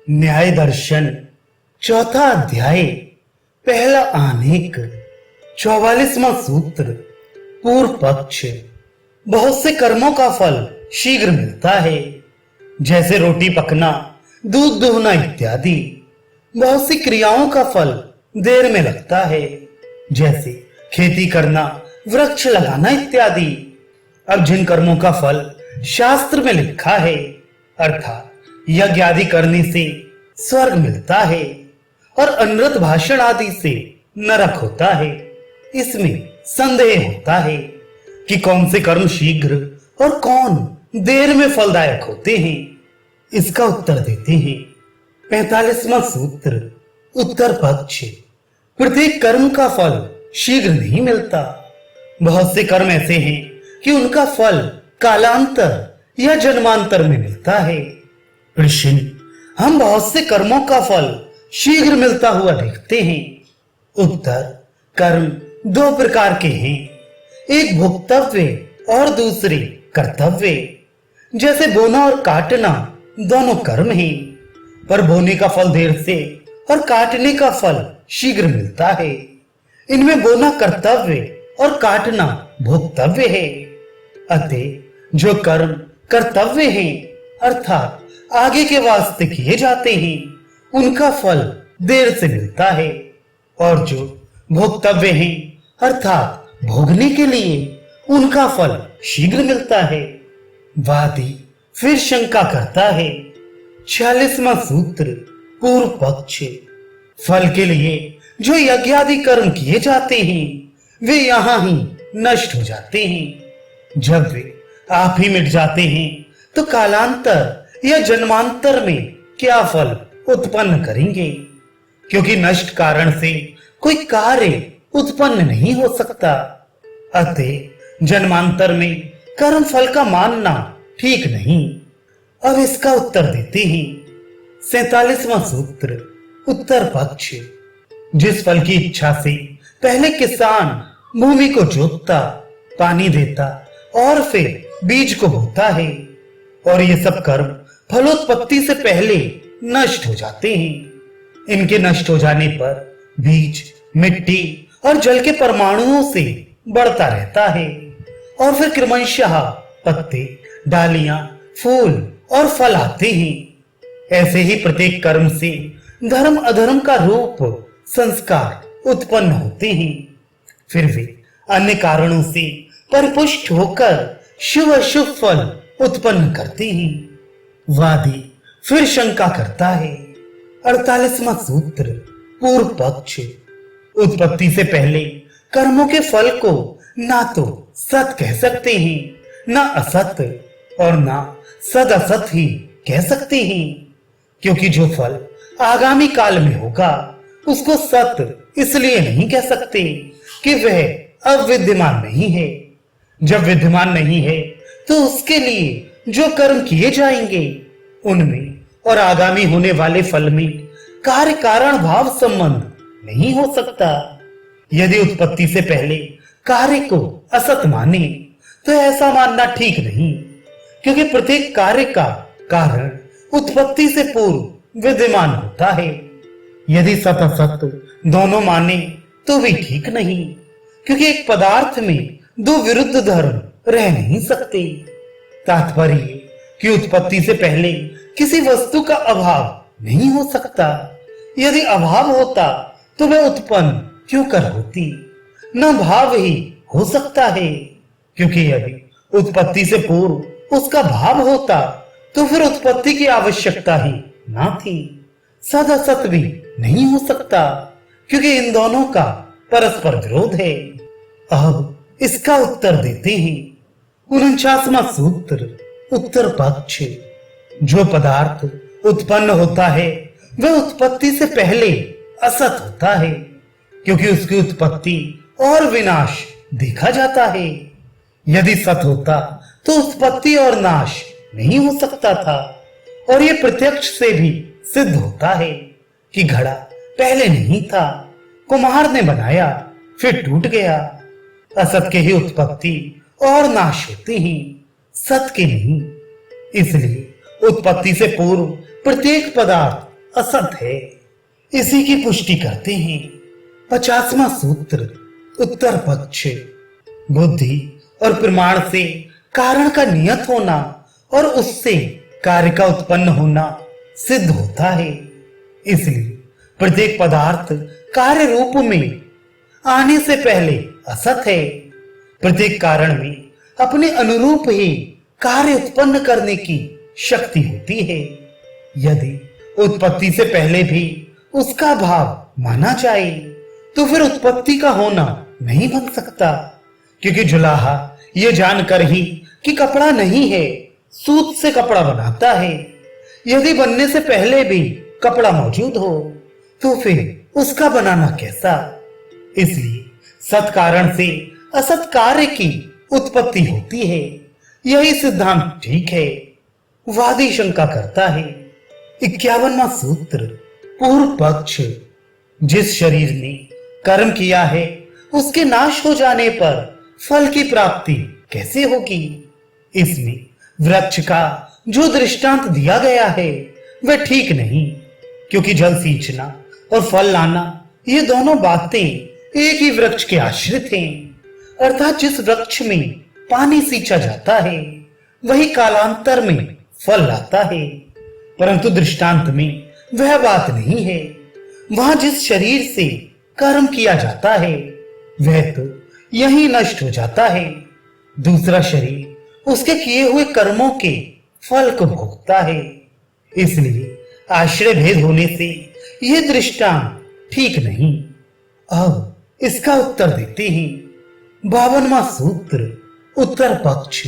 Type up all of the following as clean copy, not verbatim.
न्याय दर्शन चौथा अध्याय पहला आनेक 44वां सूत्र पूर्व पक्ष। बहुत से कर्मों का फल शीघ्र मिलता है, जैसे रोटी पकना, दूध दुहना इत्यादि। बहुत सी क्रियाओं का फल देर में लगता है, जैसे खेती करना, वृक्ष लगाना इत्यादि। अब जिन कर्मों का फल शास्त्र में लिखा है, अर्थात यज्ञ आदि करने से स्वर्ग मिलता है और अनृत भाषण आदि से नरक होता है, इसमें संदेह होता है कि कौन से कर्म शीघ्र और कौन देर में फलदायक होते हैं। इसका उत्तर देते हैं 45वां सूत्र उत्तर पक्ष। प्रत्येक कर्म का फल शीघ्र नहीं मिलता। बहुत से कर्म ऐसे हैं कि उनका फल कालांतर या जन्मांतर में मिलता है। ऋषि, हम बहुत से कर्मों का फल शीघ्र मिलता हुआ देखते हैं। उत्तर, कर्म दो प्रकार के हैं, एक भोक्तव्य और दूसरे कर्तव्य। जैसे बोना और काटना दोनों कर्म हैं, पर बोने का फल देर से और काटने का फल शीघ्र मिलता है। इनमें बोना कर्तव्य और काटना भोक्तव्य है। अतः जो कर्म कर्तव्य हैं, अर्थात आगे के वास्ते किए जाते हैं, उनका फल देर से मिलता है, और जो भोक्तव्य हैं, अर्थात भोगने के लिए, उनका फल शीघ्र मिलता है। वादी फिर शंका करता है। 46वां सूत्र पूर्व पक्ष। फल के लिए जो यज्ञ आदि कर्म किए जाते हैं, वे यहां ही नष्ट हो जाते हैं। जब वे आप ही मिट जाते हैं, तो कालांतर या जन्मांतर में क्या फल उत्पन्न करेंगे? क्योंकि नष्ट कारण से कोई कार्य उत्पन्न नहीं हो सकता। अतः जन्मांतर में कर्म फल का मानना ठीक नहीं। अब इसका उत्तर देते हैं 47वां सूत्र उत्तर पक्ष। जिस फल की इच्छा से पहले किसान भूमि को जोतता, पानी देता और फिर बीज को बोता है, और ये सब कर्म फलोत्पत्ति से पहले नष्ट हो जाते हैं। इनके नष्ट हो जाने पर बीज मिट्टी और जल के परमाणुओं से बढ़ता रहता है, और फिर क्रमशः पत्ते, डालियां, फूल और फल आते हैं। ऐसे ही प्रत्येक कर्म से धर्म अधर्म का रूप संस्कार उत्पन्न होते हैं। फिर वे अन्य कारणों से परिपुष्ट होकर शुभ अशुभ फल उत्पन्न करते हैं। वादी फिर शंका करता है। 48वां सूत्र पूर्व पक्ष। उत्पत्ति से पहले कर्मों के फल को ना तो सत कह सकते हैं, ना असत, और ना सद असत ही कह सकते हैं। क्योंकि जो फल आगामी काल में होगा, उसको सत इसलिए नहीं कह सकते कि वह अविद्यमान नहीं है। जब विद्यमान नहीं है, तो उसके लिए जो कर्म किए जाएंगे, उनमें और आगामी होने वाले फल में कार्य कारण भाव संबंध नहीं हो सकता। यदि उत्पत्ति से पहले कार्य को असत माने, तो ऐसा मानना ठीक नहीं, क्योंकि प्रत्येक कार्य का कारण उत्पत्ति से पूर्व विद्यमान होता है। यदि सत असत दोनों माने, तो भी ठीक नहीं, क्योंकि एक पदार्थ में दो विरुद्ध धर्म रह नहीं सकते। तात्पर्य कि उत्पत्ति से पहले किसी वस्तु का अभाव नहीं हो सकता। यदि अभाव होता, तो वह उत्पन्न क्यों कर होती? न भाव ही हो सकता है, क्योंकि यदि उत्पत्ति से पूर्व उसका भाव होता, तो फिर उत्पत्ति की आवश्यकता ही ना थी। सद असत भी नहीं हो सकता, क्योंकि इन दोनों का परस्पर विरोध है। अब इसका उत्तर देते हैं 49वां सूत्र उत्तर पक्ष। जो पदार्थ उत्पन्न होता है, वह उत्पत्ति से पहले असत होता है, क्योंकि उसकी उत्पत्ति और विनाश देखा जाता है। यदि सत होता, तो उत्पत्ति और नाश नहीं हो सकता था, और यह प्रत्यक्ष से भी सिद्ध होता है कि घड़ा पहले नहीं था, कुम्हार ने बनाया, फिर टूट गया। असत के ही उत्पत्ति और नाश होते हैं, सत के नहीं। इसलिए उत्पत्ति से पूर्व प्रत्येक पदार्थ असत है। इसी की पुष्टि करते हैं 50वां सूत्र उत्तर पक्ष। बुद्धि और प्रमाण से कारण का नियत होना और उससे कार्य का उत्पन्न होना सिद्ध होता है। इसलिए प्रत्येक पदार्थ कार्य रूप में आने से पहले असत है। प्रत्येक कारण में अपने अनुरूप ही कार्य उत्पन्न करने की शक्ति होती है। यदि उत्पत्ति से पहले भी उसका भाव माना जाए तो फिर उत्पत्ति का होना नहीं बन सकता, क्योंकि जुलाहा यह जानकर ही कि कपड़ा नहीं है सूत से कपड़ा बनाता है। यदि बनने से पहले भी कपड़ा मौजूद हो तो फिर उसका बनाना कैसा। इसलिए सत कारण से असत कार्य की उत्पत्ति होती है। यही सिद्धांत ठीक है। वादी शंका करता है 51वां सूत्र पूर्व पक्ष। जिस शरीर ने कर्म किया है उसके नाश हो जाने पर फल की प्राप्ति कैसे होगी। इसमें वृक्ष का जो दृष्टांत दिया गया है वह ठीक नहीं, क्योंकि जल सींचना और फल लाना ये दोनों बातें एक ही वृक्ष के आश्रित हैं। अर्थात जिस वृक्ष में पानी सींचा जाता है वही कालांतर में फल लाता है, परंतु दृष्टांत में वह बात नहीं है। वहां जिस शरीर से कर्म किया जाता है वह तो यही नष्ट हो जाता है। दूसरा शरीर उसके किए हुए कर्मों के फल को भोगता है। इसलिए आश्रय भेद होने से यह दृष्टांत ठीक नहीं। अब इसका उत्तर देते हैं 52वां सूत्र उत्तर पक्ष।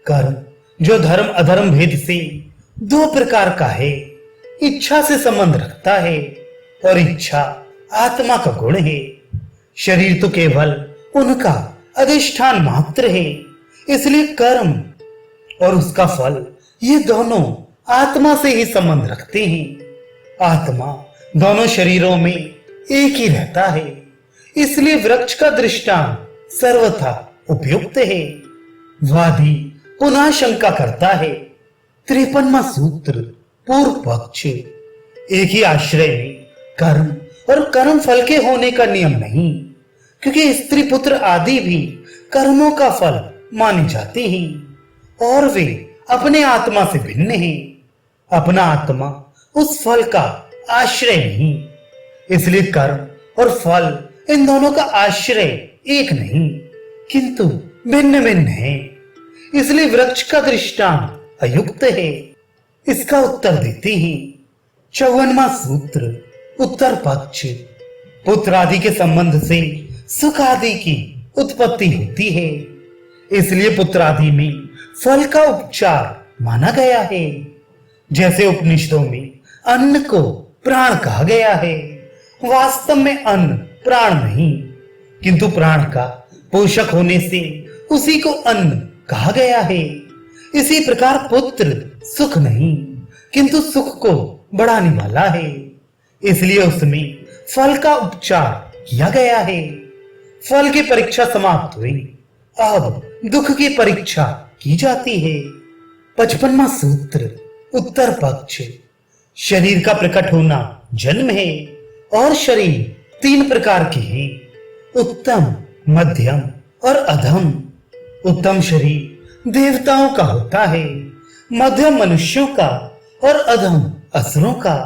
कर्म जो धर्म अधर्म भेद से दो प्रकार का है, इच्छा से संबंध रखता है और इच्छा आत्मा का गुण है। शरीर तो केवल उनका अधिष्ठान मात्र है। इसलिए कर्म और उसका फल ये दोनों आत्मा से ही संबंध रखते हैं। आत्मा दोनों शरीरों में एक ही रहता है। इसलिए वृक्ष का दृष्टांत सर्वथा उपयुक्त है। वादी पुनः शंका करता है 53वां सूत्र पूर्व पक्ष। एक ही आश्रय में कर्म और कर्म फल के होने का नियम नहीं, क्योंकि स्त्री पुत्र आदि भी कर्मों का फल माने जाते हैं और वे अपने आत्मा से भिन्न हैं। अपना आत्मा उस फल का आश्रय नहीं। इसलिए कर्म और फल इन दोनों का आश्रय एक नहीं, किंतु भिन्न भिन्न है। इसलिए वृक्ष का दृष्टांत अयुक्त है। इसका उत्तर देते हैं 54वां सूत्र उत्तर पक्ष। पुत्र आदि के संबंध से सुख आदि की उत्पत्ति होती है। इसलिए पुत्र आदि में फल का उपचार माना गया है। जैसे उपनिषदों में अन्न को प्राण कहा गया है, वास्तव में अन्न प्राण नहीं, किंतु प्राण का पोषक होने से उसी को अन्न कहा गया है। इसी प्रकार पुत्र सुख नहीं, किंतु सुख को बढ़ाने वाला है। इसलिए उसमें फल का उपचार किया गया है। फल की परीक्षा समाप्त हुई, अब दुख की परीक्षा की जाती है। 55वां सूत्र उत्तर पक्ष। शरीर का प्रकट होना जन्म है और शरीर तीन प्रकार के हैं, उत्तम, मध्यम और अधम। उत्तम शरीर देवताओं का होता है, मध्यम मनुष्यों का और अधम असुरों का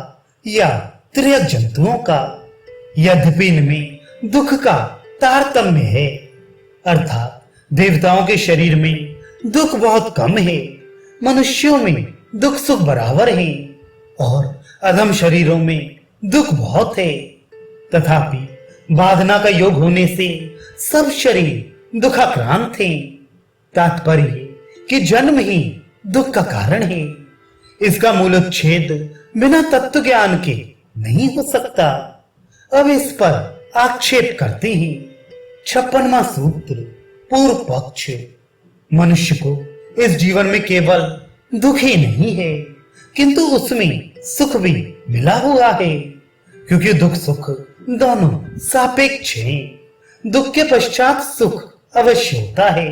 या त्रियक जंतुओं का। यद्यपि इनमें दुख का तारतम्य है, अर्थात देवताओं के शरीर में दुख बहुत कम है, मनुष्यों में दुख सुख बराबर है और अधम शरीरों में दुख बहुत है। तथापि बाधना का योग होने से सब शरीर दुखाक्रांत हैं। तात्पर्य कि जन्म ही दुख का कारण है। इसका मूलोच्छेद बिना तत्व ज्ञान के नहीं हो सकता। अब इस पर आक्षेप करते हैं 56वां सूत्र पूर्व पक्ष। मनुष्य को इस जीवन में केवल दुख ही नहीं है, किंतु उसमें सुख भी मिला हुआ है, क्योंकि दुख सुख दोनों सापेक्ष हैं। दुख के पश्चात सुख अवश्य होता है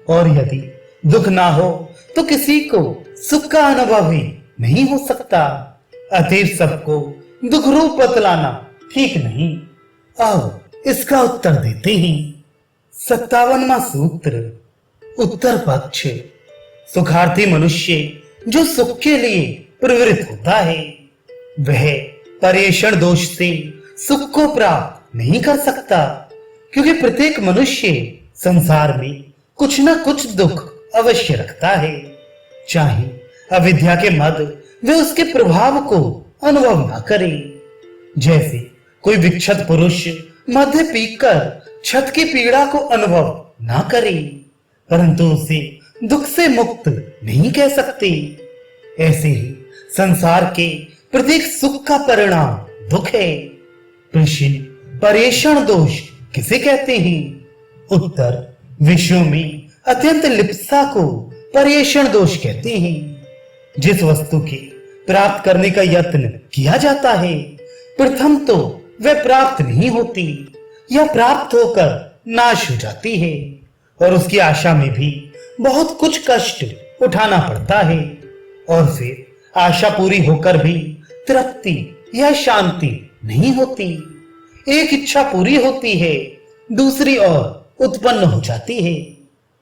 और यदि दुख ना हो तो किसी को सुख का अनुभव ही नहीं हो सकता। अतीत सबको दुख रूप बतलाना ठीक नहीं। अब इसका उत्तर देते हैं। 57वां सूत्र, उत्तर पक्ष। सुखार्थी मनुष्य जो सुख के लिए प्रवृत्त होता है, वह पर्येषण दोष से सुख को प्राप्त नहीं कर सकता, क्योंकि प्रत्येक मनुष्य संसार में कुछ न कुछ दुख अवश्य रखता है, चाहे अविद्या के मद वे उसके प्रभाव को अनुभव न करे। जैसे कोई विक्षत पुरुष मध्य पीकर छत की पीड़ा को अनुभव न करे, परंतु उसे दुख से मुक्त नहीं कह सकते, ऐसे ही संसार के प्रत्येक सुख का परिणाम दुख है। प्रश्न, पर्येषण दोष किसे कहते हैं? उत्तर, विषयों में अत्यंत लिप्सा को पर्येषण दोष कहते हैं। जिस वस्तु के प्राप्त करने का यत्न किया जाता है, प्रथम तो वह प्राप्त नहीं होती या प्राप्त होकर नाश हो जाती है, और उसकी आशा में भी बहुत कुछ कष्ट उठाना पड़ता है, और फिर आशा पूरी होकर भी तृप्ति या शांति नहीं होती। एक इच्छा पूरी होती है, दूसरी और उत्पन्न हो जाती है।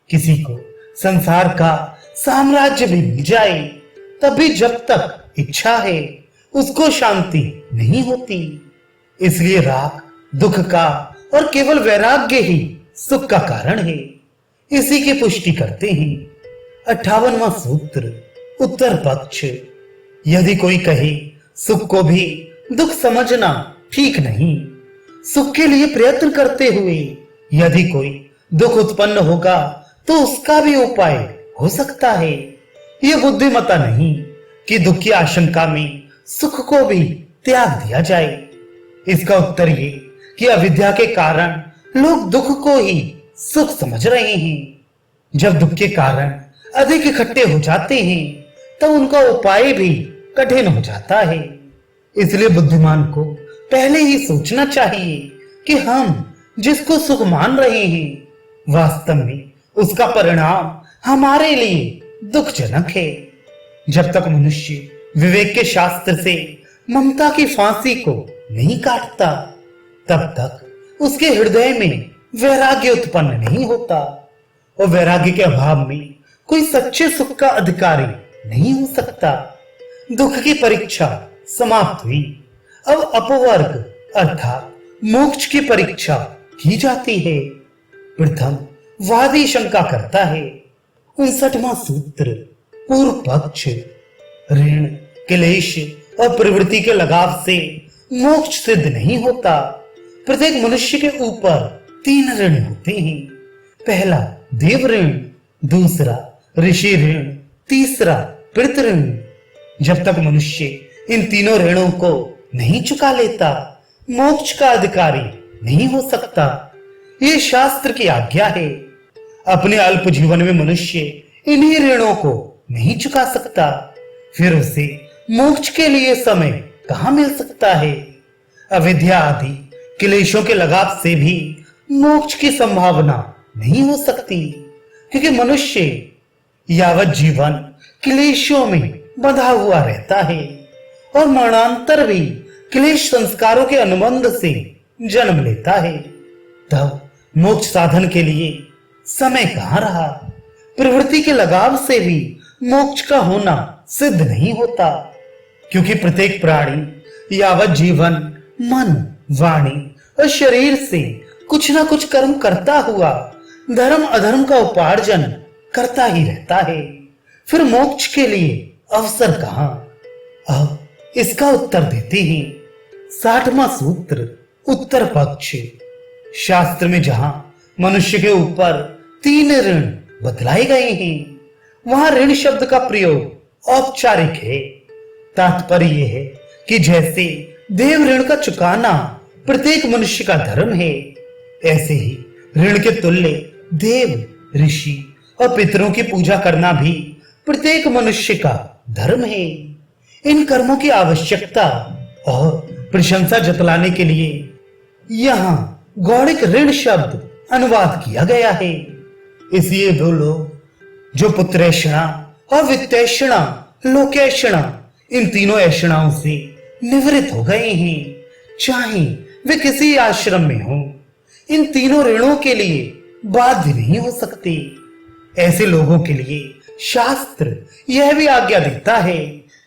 किसी को संसार का साम्राज्य भी मिल जाए, तब भी जब तक इच्छा है उसको शांति नहीं होती। इसलिए राग दुख का और केवल वैराग्य ही सुख का कारण है। इसी की पुष्टि करते हैं 58वां सूत्र, उत्तर पक्ष। यदि कोई कहे सुख को भी दुख समझना ठीक नहीं, सुख के लिए प्रयत्न करते हुए यदि कोई दुख उत्पन्न होगा तो उसका भी उपाय हो सकता है। यह बुद्धिमता नहीं कि दुख की आशंका में सुख को भी त्याग दिया जाए। इसका उत्तर ये कि अविद्या के कारण लोग दुख को ही सुख समझ रहे हैं। जब दुख के कारण अधिक इकट्ठे हो जाते हैं, तो उनका उपाय भी कठिन हो जाता है। इसलिए बुद्धिमान को पहले ही सोचना चाहिए कि हम जिसको सुख मान रहे हैं, वास्तव में उसका परिणाम हमारे लिए दुखजनक है। जब तक मनुष्य विवेक के शास्त्र से ममता की फांसी को नहीं काटता, तब तक उसके हृदय में वैराग्य उत्पन्न नहीं होता, और वैराग्य के अभाव में कोई सच्चे सुख का अधिकारी नहीं हो सकता। दुख की परीक्षा समाप्त हुई, अब अपवर्ग अर्थात मोक्ष की परीक्षा की जाती है। प्रथम वादी शंका करता है। 59वां सूत्र, पूर्व पक्ष। ऋण, क्लेश और प्रवृत्ति के लगाव से मोक्ष सिद्ध नहीं होता। प्रत्येक मनुष्य के ऊपर 3 ऋण होते हैं। पहला देव ऋण, दूसरा ऋषि ऋण, तीसरा पितृ ऋण। जब तक मनुष्य इन तीनों ऋणों को नहीं चुका लेता, मोक्ष का अधिकारी नहीं हो सकता। ये शास्त्र की आज्ञा है। अपने अल्प जीवन में मनुष्य इन्हीं ऋणों को नहीं चुका सकता, फिर उसे मोक्ष के लिए समय कहां मिल सकता है? अविद्या आदि क्लेशों के लगाव से भी मोक्ष की संभावना नहीं हो सकती, क्योंकि मनुष्य यावत जीवन क्लेशों में बंधा हुआ रहता है, और मरणांतर भी क्लेश संस्कारों के अनुबंध से जन्म लेता है। तब मोक्ष साधन के लिए समय कहां रहा? प्रवृत्ति के लगाव से भी मोक्ष का होना सिद्ध नहीं होता, क्योंकि प्रत्येक प्राणी यावत जीवन मन, वाणी और शरीर से कुछ ना कुछ कर्म करता हुआ धर्म अधर्म का उपार्जन करता ही रहता है। फिर मोक्ष के लिए अवसर कहां? अब इसका उत्तर देते हैं 60वां सूत्र, उत्तर पक्ष। शास्त्र में जहां मनुष्य के ऊपर 3 ऋण बतलाए गए हैं, वहां ऋण शब्द का प्रयोग औपचारिक है। तात्पर्य यह है कि जैसे देव ऋण का चुकाना प्रत्येक मनुष्य का धर्म है, ऐसे ही ऋण के तुल्य देव, ऋषि और पितरों की पूजा करना भी प्रत्येक मनुष्य का धर्म है। इन कर्मों की आवश्यकता और प्रशंसा जतलाने के लिए यहाँ गौड़िक ऋण शब्द अनुवाद किया गया है। इसलिए वो लोग जो पुत्रेषणा और वित्तेषणा, लोकेषणा इन तीनों ऐषणाओं से निवृत्त हो गए हैं, चाहे वे किसी आश्रम में हो। इन तीनों ऋणों के लिए बाध्य नहीं हो सकते। ऐसे लोगों के लिए शास्त्र यह भी आज्ञा देता है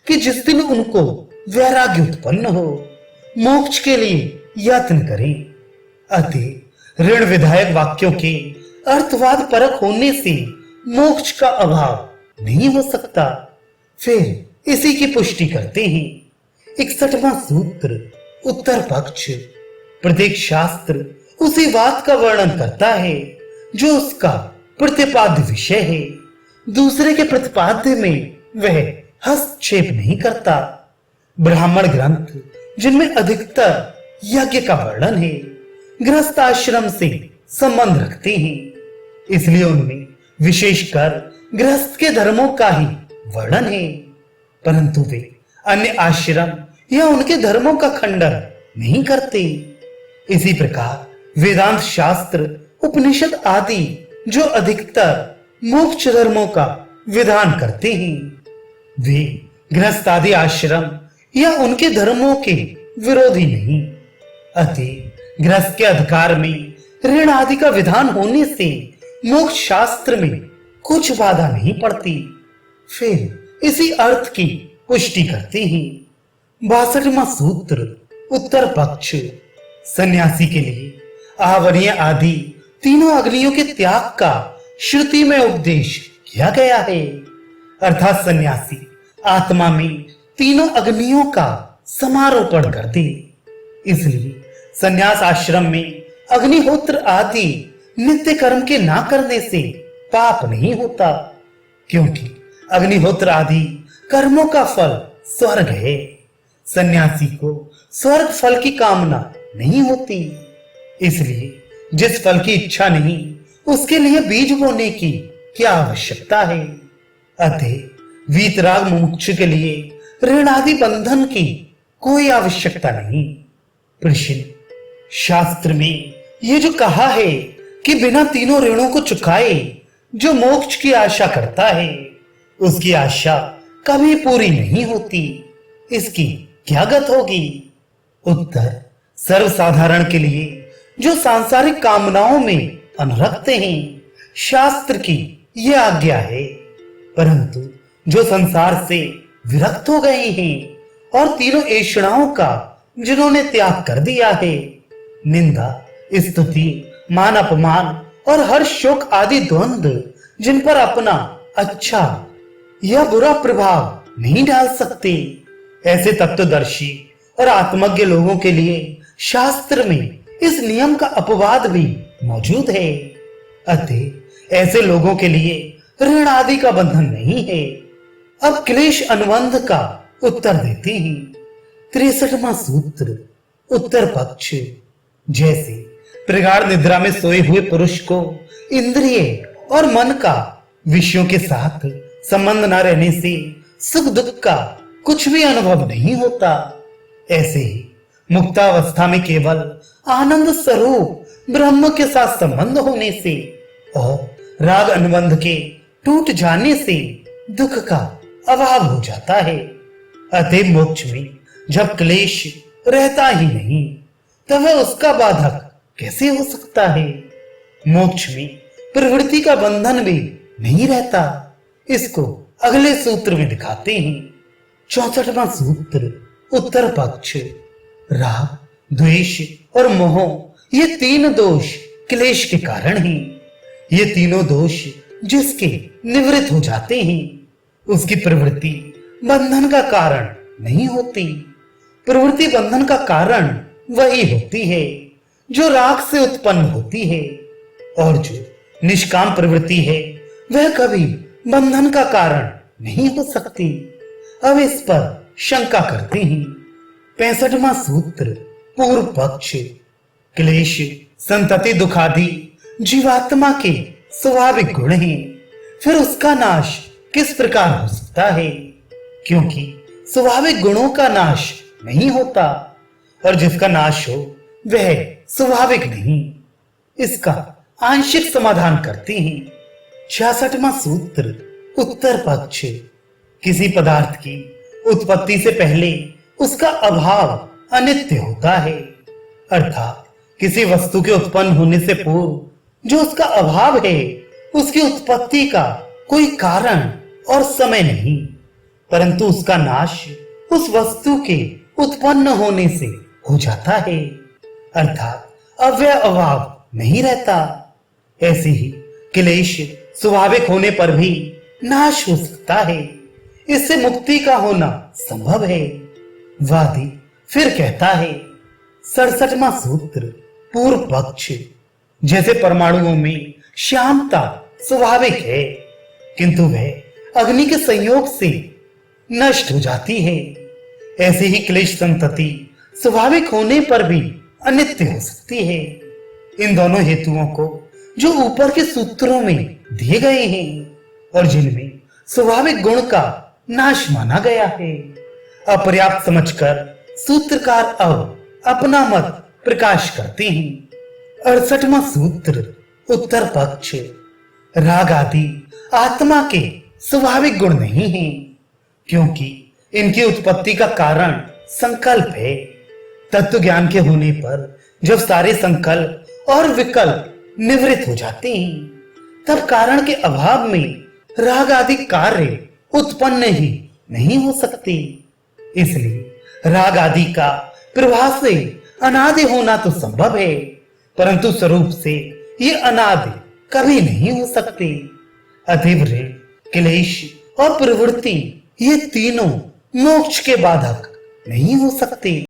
कि जिस दिन उनको वैराग्य उत्पन्न हो, मोक्ष के लिए यत्न करें। अतः ऋण विधायक वाक्यों के अर्थवाद परक होने से मोक्ष का अभाव नहीं हो सकता। फिर इसी की पुष्टि करते हैं 61वां सूत्र उत्तर पक्ष। प्रत्येक शास्त्र उसी बात का वर्णन करता है जो उसका प्रतिपाद्य विषय है। दूसरे के प्रतिपाद्य में वह हस्तक्षेप नहीं करता। ब्राह्मण ग्रंथ जिनमें अधिकतर यज्ञ का वर्णन है, गृहस्थ आश्रम से संबंध रखते हैं, इसलिए उनमें विशेषकर गृहस्थ के धर्मों का ही वर्णन है, परंतु वे अन्य आश्रम या उनके धर्मों का खंडन नहीं करते। इसी प्रकार वेदांत शास्त्र, उपनिषद आदि जो अधिकतर मोक्ष धर्मों का विधान करते हैं, वे गृहस्थ आदि आश्रम या उनके धर्मों के विरोधी नहीं। अतः गृहस्थ के अधिकार में ऋण आदि का विधान होने से मोक्ष शास्त्र में कुछ बाधा नहीं पड़ती। फिर इसी अर्थ की पुष्टि करते हैं 62वां सूत्र उत्तर पक्ष। सन्यासी के लिए आवरणीय आदि तीनों अग्नियों के त्याग का श्रुति में उपदेश किया गया है, अर्थात सन्यासी आत्मा में तीनों अग्नियों का समारोपण कर दे। इसलिए सन्यास आश्रम में अग्निहोत्र आदि नित्य कर्म के ना करने से पाप नहीं होता, क्योंकि अग्निहोत्र आदि कर्मों का फल स्वर्ग है। सन्यासी को स्वर्ग फल की कामना नहीं होती, इसलिए जिस फल की इच्छा नहीं उसके लिए बीज बोने की क्या आवश्यकता है। अतः वीतराग मुमुक्षु के लिए ऋण आदि बंधन की कोई आवश्यकता नहीं। प्रश्न, शास्त्र में ये जो कहा है कि बिना तीनों ऋणों को चुकाए जो मोक्ष की आशा करता है, उसकी आशा कभी पूरी नहीं होती, इसकी क्या गत होगी? उत्तर, सर्वसाधारण के लिए जो सांसारिक कामनाओं में अनुरक्त हैं, शास्त्र की यह आज्ञा है, परंतु जो संसार से विरक्त हो गए हैं और तीनों ऐषणाओं का जिन्होंने त्याग कर दिया है, निंदा, स्तुति, मान अपमान और हर शोक आदि द्वंद्व जिन पर अपना अच्छा या बुरा प्रभाव नहीं डाल सकते, ऐसे तत्वदर्शी और आत्मज्ञ लोगों के लिए शास्त्र में इस नियम का अपवाद भी मौजूद है। अतः ऐसे लोगों के लिए ऋण आदि का बंधन नहीं है। अब क्लेश अनुबंध का उत्तर देते हैं 63वां सूत्र उत्तर पक्ष। जैसे प्रगाढ़ निद्रा में सोए हुए पुरुष को इंद्रिय और मन का विषयों के साथ संबंध न रहने से सुख दुख का कुछ भी अनुभव नहीं होता, ऐसे ही मुक्तावस्था में केवल आनंद स्वरूप ब्रह्म के साथ संबंध होने से और राग अनुबंध के टूट जाने से दुख का अभाव हो जाता है। अतः मोक्ष में जब क्लेश रहता ही नहीं, तब वह उसका बाधक कैसे हो सकता है? मोक्ष में प्रवृत्ति का बंधन भी नहीं रहता। इसको अगले सूत्र में दिखाते हैं 64वां सूत्र उत्तर पक्ष। राग, द्वेष और मोह ये तीन दोष क्लेश के कारण हैं। ये तीनों दोष जिसके निवृत्त हो जाते हैं, उसकी प्रवृत्ति बंधन का कारण नहीं होती। प्रवृत्ति बंधन का कारण वही होती है जो राग से उत्पन्न होती है, और जो निष्काम प्रवृत्ति है वह कभी बंधन का कारण नहीं हो सकती। अब इस पर शंका करते हैं 65वां सूत्र पूर्व पक्ष। क्लेश, संतति, दुखादि जीवात्मा के स्वाभाविक गुण हैं, फिर उसका नाश किस प्रकार हो सकता है? क्योंकि स्वाभाविक गुणों का नाश नहीं होता, और जिसका नाश हो वह स्वाभाविक नहीं। इसका आंशिक समाधान करते हैं 66वां सूत्र उत्तर पक्ष। किसी पदार्थ की उत्पत्ति से पहले उसका अभाव अनित्य होता है, अर्थात किसी वस्तु के उत्पन्न होने से पूर्व जो उसका अभाव है, उसकी उत्पत्ति का कोई कारण और समय नहीं, परंतु उसका नाश उस वस्तु के उत्पन्न होने से हो जाता है, अर्थात अव्यय अभाव नहीं रहता। ऐसे ही क्लेश स्वाभाविक होने पर भी नाश हो सकता है, इससे मुक्ति का होना संभव है। वादी फिर कहता है, 67वां सूत्र पूर्व पक्ष, जैसे परमाणुओं में श्यामता स्वाभाविक है, किंतु वह अग्नि के संयोग से नष्ट हो जाती है, ऐसे ही क्लेश संतति स्वाभाविक होने पर भी अनित्य हो सकती है। इन दोनों हेतुओं को जो ऊपर के सूत्रों में दिए गए हैं और जिनमें स्वाभाविक गुण का नाश माना गया है, अपर्याप्त समझकर सूत्रकार अब अपना मत प्रकाश करते हैं। 68वां सूत्र उत्तर पक्ष, राग आदि आत्मा के स्वाभाविक गुण नहीं हैं, क्योंकि इनकी उत्पत्ति का कारण संकल्प है। तत्व ज्ञान के होने पर जब सारे संकल्प और विकल्प निवृत्त हो जाते हैं, तब कारण के अभाव में राग आदि कार्य उत्पन्न ही नहीं हो सकते। इसलिए राग आदि का प्रभाव से अनादि होना तो संभव है, परंतु स्वरूप से ये अनादि कभी नहीं हो सकते। अतएव ऋण, क्लेश और प्रवृत्ति ये तीनों मोक्ष के बाधक नहीं हो सकते।